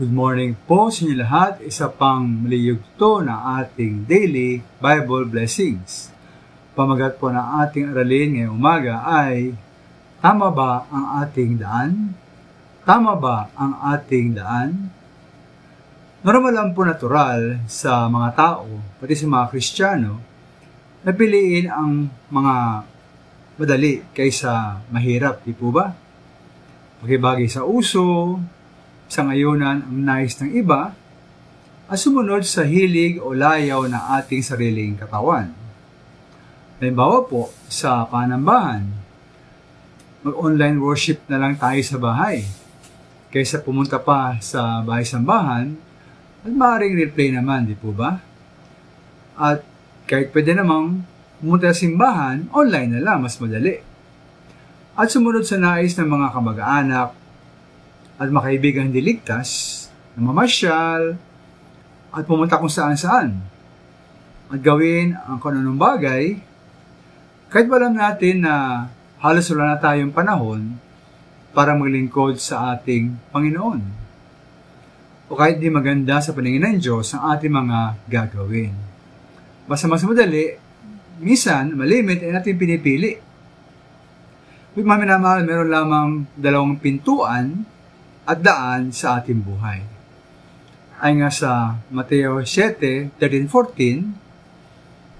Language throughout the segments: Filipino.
Good morning po sa inyo lahat. Isa pang maliyugto na ating daily Bible blessings. Pamagat po ng ating aralin ngayong umaga ay, tama ba ang ating daan? Tama ba ang ating daan? Normal lang po natural sa mga tao, pati sa mga Kristiyano, na piliin ang mga madali kaysa mahirap, di po ba? Makibagay sa uso, sa ngayunan ang nais ng iba, at sumunod sa hilig o layaw ng ating sariling katawan. Halimbawa po, sa panambahan, mag-online worship na lang tayo sa bahay, kaysa pumunta pa sa bahay-sambahan, at maaaring replay naman, di po ba? At kahit pwede namang pumunta sa simbahan, online na lang, mas madali. At sumunod sa nais ng mga kamag-anak, at makaibigang hindi ligtas, na mamasyal, at pumunta kung saan-saan. At gawin ang kung anong bagay, kahit alam natin na halos wala na tayong panahon para maglingkod sa ating Panginoon. O kahit di maganda sa paningin ng Diyos ang ating mga gagawin. Basta mas madali, minsan, malimit ay natin pinipili. With mga minamahal, meron lamang dalawang pintuan at daan sa ating buhay. Ay nga sa Mateo 7:13-14,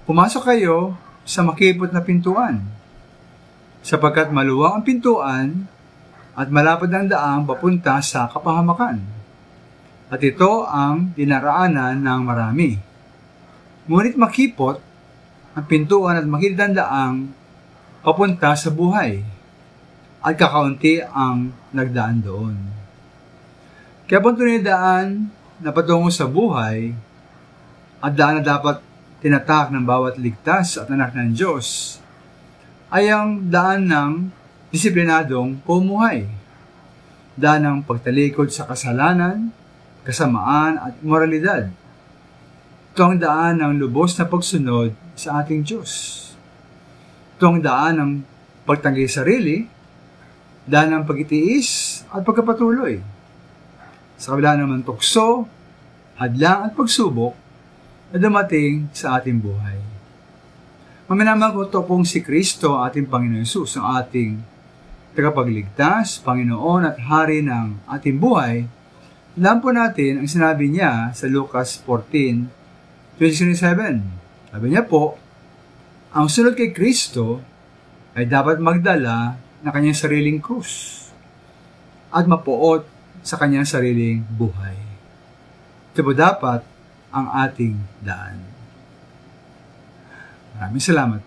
pumasok kayo sa makipot na pintuan, sapagkat maluwang ang pintuan at malapad ang daang papunta sa kapahamakan. At ito ang dinaraanan ng marami. Ngunit makipot ang pintuan at makitid ang daang papunta sa buhay, at kakaunti ang nagdaan doon. Kaya po tunay daan na patungo sa buhay at daan na dapat tinatak ng bawat ligtas at anak ng Diyos ay ang daan ng disiplinadong pumuhay. Daan ng pagtalikod sa kasalanan, kasamaan at moralidad. Ito ang daan ng lubos na pagsunod sa ating Diyos. Ito ang daan ng pagtanggi sarili, daan ng pagtitiis at pagkapatuloy. Sa kabila naman tukso, hadlang at pagsubok na dumating sa ating buhay. Maminamang ko ito pong si Kristo, ating Panginoon Hesus, ang ating tagapagligtas, Panginoon at Hari ng ating buhay. Alam po natin ang sinabi niya sa Lucas 14:27. Sabi niya po, ang sunod kay Kristo ay dapat magdala ng kanyang sariling krus at mapuot sa kanyang sariling buhay. Ito po dapat ang ating daan. Maraming salamat.